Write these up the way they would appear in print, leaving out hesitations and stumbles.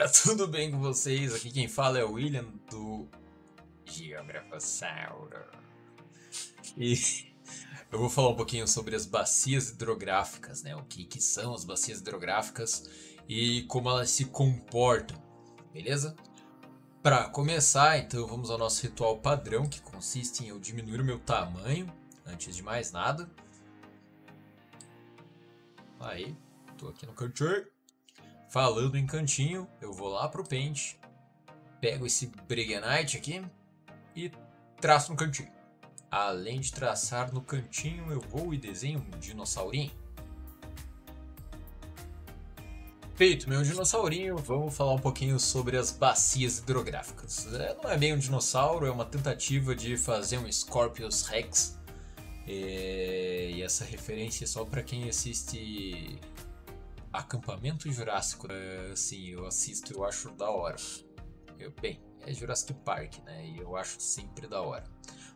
galera, tudo bem com vocês? Aqui quem fala é o William do Geografossauro. E eu vou falar um pouquinho sobre as bacias hidrográficas, né? O que são as bacias hidrográficas e como elas se comportam, beleza? Para começar, então vamos ao nosso ritual padrão, que consiste em eu diminuir o meu tamanho, antes de mais nada. Aí, tô aqui no cantinho. Falando em cantinho, eu vou lá pro Paint, pego esse Breguenite aqui e traço no cantinho. Além de traçar no cantinho, eu vou e desenho um dinossaurinho. Feito meu dinossaurinho, vamos falar um pouquinho sobre as bacias hidrográficas. Não é bem um dinossauro, é uma tentativa de fazer um Scorpius Rex. E essa referência é só para quem assiste Acampamento Jurássico. Assim, eu assisto e eu acho da hora. Bem, é Jurassic Park, né? E eu acho sempre da hora.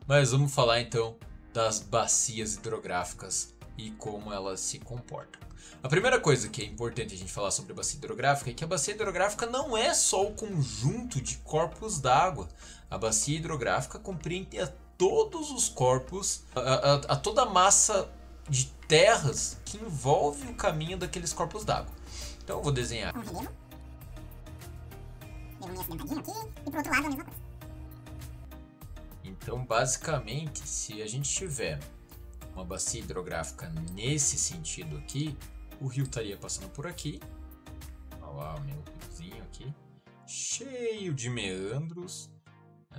Mas vamos falar então das bacias hidrográficas e como elas se comportam. A primeira coisa que é importante a gente falar sobre a bacia hidrográfica é que a bacia hidrográfica não é só o conjunto de corpos d'água. A bacia hidrográfica compreende a todos os corpos, a toda a massa de terras que envolve o caminho daqueles corpos d'água. Então eu vou desenhar um relevo. Desenhei esse densadinho aqui e pro outro lado a mesma coisa. Então, basicamente, se a gente tiver uma bacia hidrográfica nesse sentido aqui, o rio estaria passando por aqui. Olha lá o meu riozinho aqui, cheio de meandros.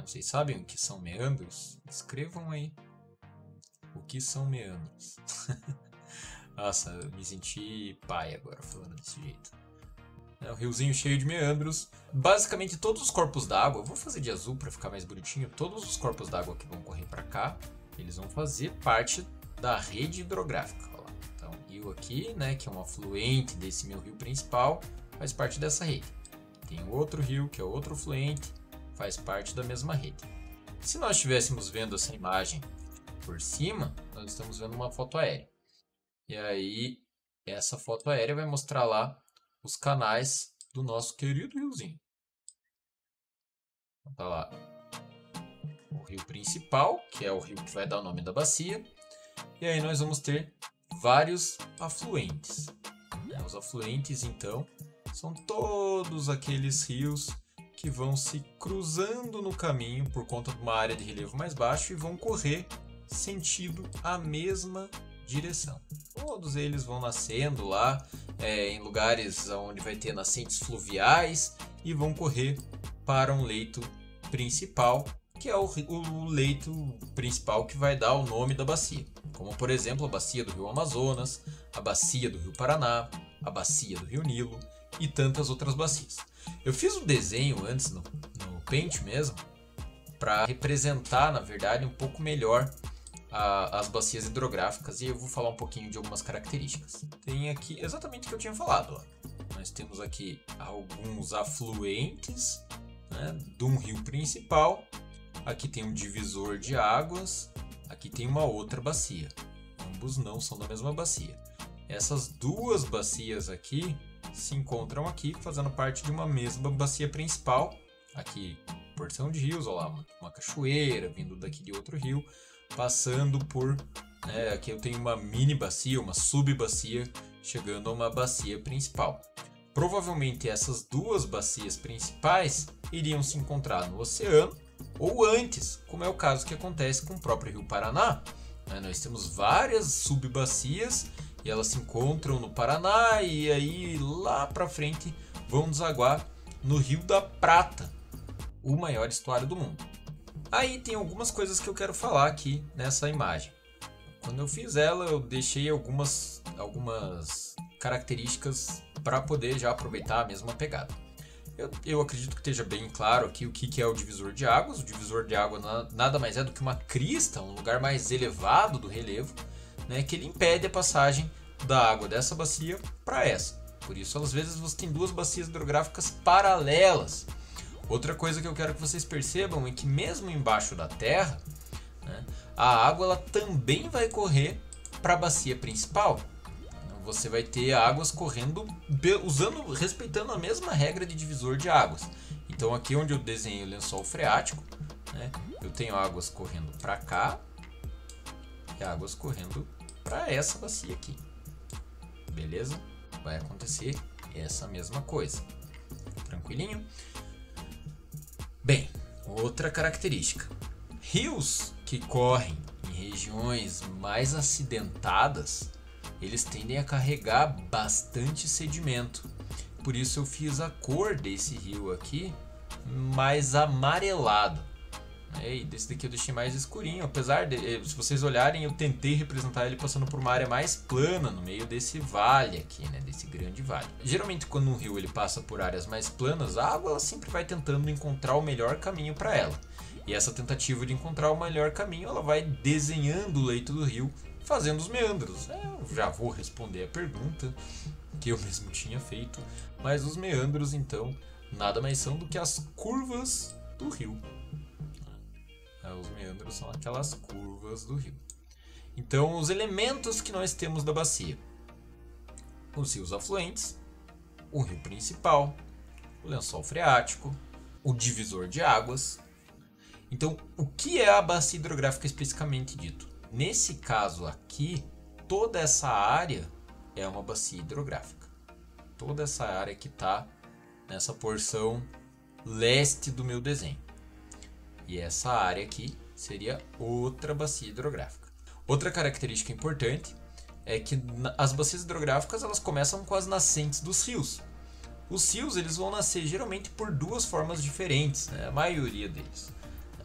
Vocês sabem o que são meandros? Escrevam aí o que são meandros. Nossa, eu me senti pai agora falando desse jeito. É um riozinho cheio de meandros. Basicamente todos os corpos d'água, vou fazer de azul para ficar mais bonitinho. Todos os corpos d'água que vão correr para cá, eles vão fazer parte da rede hidrográfica. Olha lá. Então, o rio aqui, né, que é um afluente desse meu rio principal, faz parte dessa rede. Tem outro rio, que é outro afluente, faz parte da mesma rede. Se nós estivéssemos vendo essa imagem por cima, nós estamos vendo uma foto aérea. E aí, essa foto aérea vai mostrar lá os canais do nosso querido riozinho. Então, tá lá o rio principal, que é o rio que vai dar o nome da bacia. E aí nós vamos ter vários afluentes. Os afluentes, então, são todos aqueles rios que vão se cruzando no caminho por conta de uma área de relevo mais baixo e vão correr sentido a mesma direção. Todos eles vão nascendo lá em lugares onde vai ter nascentes fluviais e vão correr para um leito principal, que é o leito principal que vai dar o nome da bacia. Como, por exemplo, a bacia do Rio Amazonas, a bacia do Rio Paraná, a bacia do Rio Nilo e tantas outras bacias. Eu fiz um desenho antes no Paint mesmo, para representar, na verdade, um pouco melhor as bacias hidrográficas, e eu vou falar um pouquinho de algumas características. Tem aqui exatamente o que eu tinha falado. Ó. Nós temos aqui alguns afluentes, né, de um rio principal. Aqui tem um divisor de águas. Aqui tem uma outra bacia. Ambos não são da mesma bacia. Essas duas bacias aqui se encontram aqui, fazendo parte de uma mesma bacia principal. Aqui, porção de rios, olha lá, uma cachoeira vindo daqui de outro rio, passando por, aqui eu tenho uma mini bacia, uma subbacia, chegando a uma bacia principal. Provavelmente essas duas bacias principais iriam se encontrar no oceano, ou antes, como é o caso que acontece com o próprio Rio Paraná. Nós temos várias subbacias e elas se encontram no Paraná e aí lá para frente vão desaguar no Rio da Prata, o maior estuário do mundo. Aí tem algumas coisas que eu quero falar aqui nessa imagem. Quando eu fiz ela, eu deixei algumas características para poder já aproveitar a mesma pegada. Eu acredito que esteja bem claro aqui o que é o divisor de águas. O divisor de água nada mais é do que uma crista, um lugar mais elevado do relevo, né, que ele impede a passagem da água dessa bacia para essa. Por isso, às vezes, você tem duas bacias hidrográficas paralelas. Outra coisa que eu quero que vocês percebam é que mesmo embaixo da terra, né, a água ela também vai correr para a bacia principal. você vai ter águas correndo respeitando a mesma regra de divisor de águas. Então aqui onde eu desenhei o lençol freático, né, eu tenho águas correndo para cá e águas correndo para essa bacia aqui. Beleza? Vai acontecer essa mesma coisa. Tranquilinho? Bem, outra característica. Rios que correm em regiões mais acidentadas, eles tendem a carregar bastante sedimento. Por isso eu fiz a cor desse rio aqui mais amarelado. E desse daqui eu deixei mais escurinho. Apesar de, se vocês olharem, eu tentei representar ele passando por uma área mais plana no meio desse vale aqui, né? Desse grande vale. Geralmente quando um rio ele passa por áreas mais planas, a água ela sempre vai tentando encontrar o melhor caminho para ela. E essa tentativa de encontrar o melhor caminho, ela vai desenhando o leito do rio, fazendo os meandros. Eu já vou responder a pergunta que eu mesmo tinha feito, mas os meandros então nada mais são do que as curvas do rio. Os meandros são aquelas curvas do rio. Então, os elementos que nós temos da bacia: os rios afluentes, o rio principal, o lençol freático, o divisor de águas. Então, o que é a bacia hidrográfica especificamente dito? Nesse caso aqui, toda essa área é uma bacia hidrográfica. Toda essa área que está nessa porção leste do meu desenho. E essa área aqui seria outra bacia hidrográfica. Outra característica importante é que as bacias hidrográficas elas começam com as nascentes dos rios. Os rios eles vão nascer geralmente por duas formas diferentes, né? A maioria deles.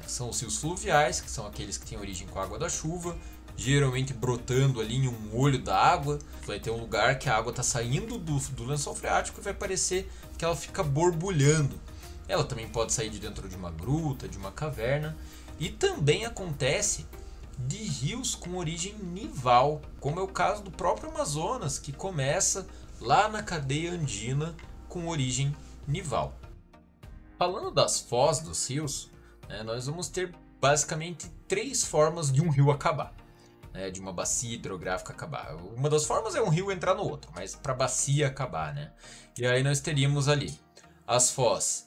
São os rios fluviais, que são aqueles que têm origem com a água da chuva, geralmente brotando ali em um olho da água. Vai ter um lugar que a água está saindo do lençol freático e vai parecer que ela fica borbulhando. Ela também pode sair de dentro de uma gruta, de uma caverna. E também acontece de rios com origem nival, como é o caso do próprio Amazonas, que começa lá na cadeia andina com origem nival. Falando das foz dos rios, nós vamos ter basicamente três formas de um rio acabar, de uma bacia hidrográfica acabar. Uma das formas é um rio entrar no outro, mas para a bacia acabar, né? E aí nós teríamos ali as foz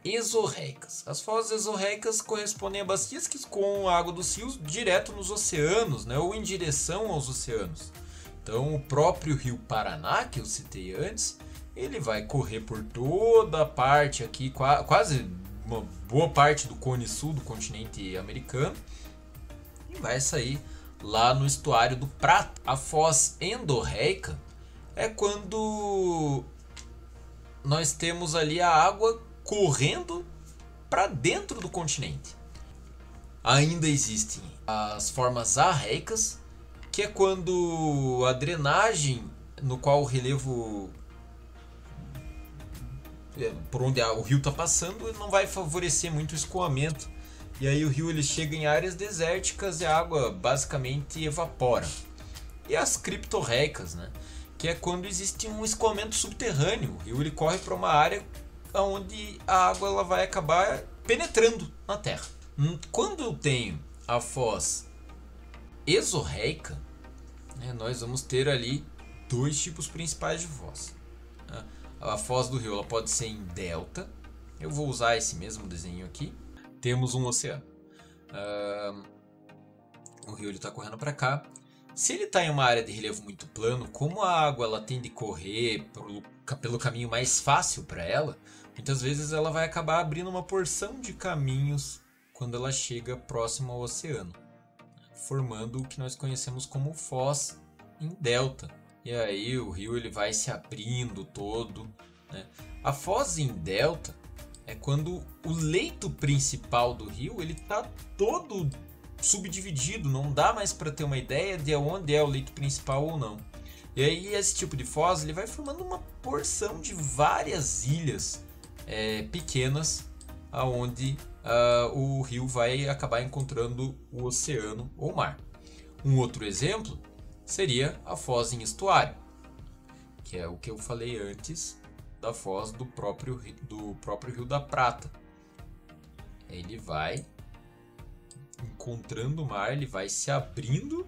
exorreicas. As foz exorreicas correspondem a bacias que escoam a água dos rios direto nos oceanos, ou em direção aos oceanos. Então o próprio rio Paraná, que eu citei antes, ele vai correr por toda a parte aqui, quase uma boa parte do cone sul do continente americano, e vai sair lá no estuário do Prata. A foz endorreica é quando nós temos ali a água correndo para dentro do continente. Ainda existem as formas arreicas, que é quando a drenagem no qual o relevo por onde o rio está passando não vai favorecer muito o escoamento, e aí o rio ele chega em áreas desérticas e a água basicamente evapora. E as criptorreicas, que é quando existe um escoamento subterrâneo, o rio ele corre para uma área onde a água ela vai acabar penetrando na terra. Quando eu tenho a foz exorreica, nós vamos ter ali dois tipos principais de foz. A foz do rio ela pode ser em delta. Eu vou usar esse mesmo desenho aqui. Temos um oceano. O rio está correndo para cá. Se ele está em uma área de relevo muito plano, como a água ela tende a correr pelo caminho mais fácil para ela, muitas vezes ela vai acabar abrindo uma porção de caminhos quando ela chega próximo ao oceano, formando o que nós conhecemos como foz em delta. E aí o rio ele vai se abrindo todo. A foz em delta é quando o leito principal do rio ele está todo subdividido, não dá mais para ter uma ideia de onde é o leito principal ou não. E aí esse tipo de foz ele vai formando uma porção de várias ilhas pequenas, aonde o rio vai acabar encontrando o oceano ou mar. Um outro exemplo seria a foz em estuário, que é o que eu falei antes da foz do próprio Rio da Prata. Ele vai encontrando o mar, ele vai se abrindo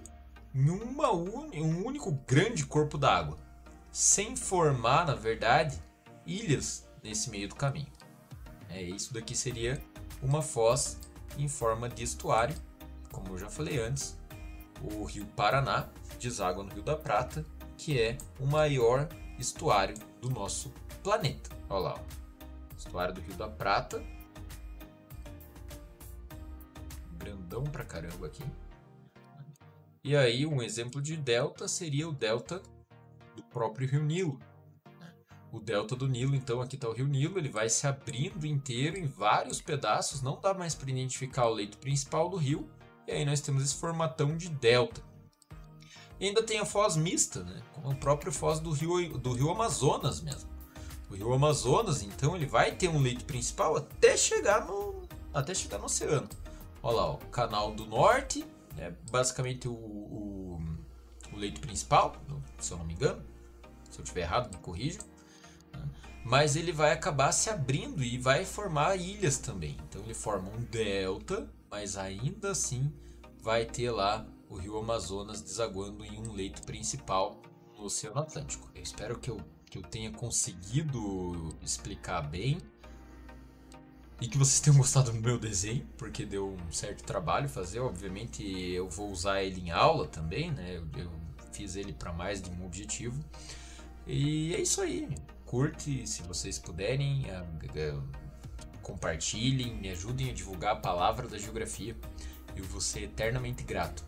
em um único grande corpo d'água, sem formar, na verdade, ilhas nesse meio do caminho. Isso daqui seria uma foz em forma de estuário. Como eu já falei antes, o Rio Paraná deságua no Rio da Prata, que é o maior estuário do nosso planeta. Olha lá, estuário do Rio da Prata, grandão pra caramba aqui. E aí um exemplo de delta seria o delta do próprio Rio Nilo. O delta do Nilo, então aqui está o Rio Nilo, ele vai se abrindo inteiro em vários pedaços, não dá mais para identificar o leito principal do rio, e aí nós temos esse formatão de delta. E ainda tem a foz mista, né? Como o próprio foz do rio Amazonas mesmo. O rio Amazonas, então, ele vai ter um leito principal até chegar no oceano. Olha lá, o Canal do Norte, é basicamente o leito principal, se eu não me engano. Se eu estiver errado, me corrija. Mas ele vai acabar se abrindo e vai formar ilhas também. Então ele forma um delta, mas ainda assim vai ter lá o rio Amazonas desaguando em um leito principal no Oceano Atlântico. Eu espero que eu tenha conseguido explicar bem e que vocês tenham gostado do meu desenho, porque deu um certo trabalho fazer. Obviamente eu vou usar ele em aula também, né? Eu fiz ele para mais de um objetivo. E é isso aí. Curte se vocês puderem, compartilhem, me ajudem a divulgar a palavra da geografia. Eu vou ser eternamente grato.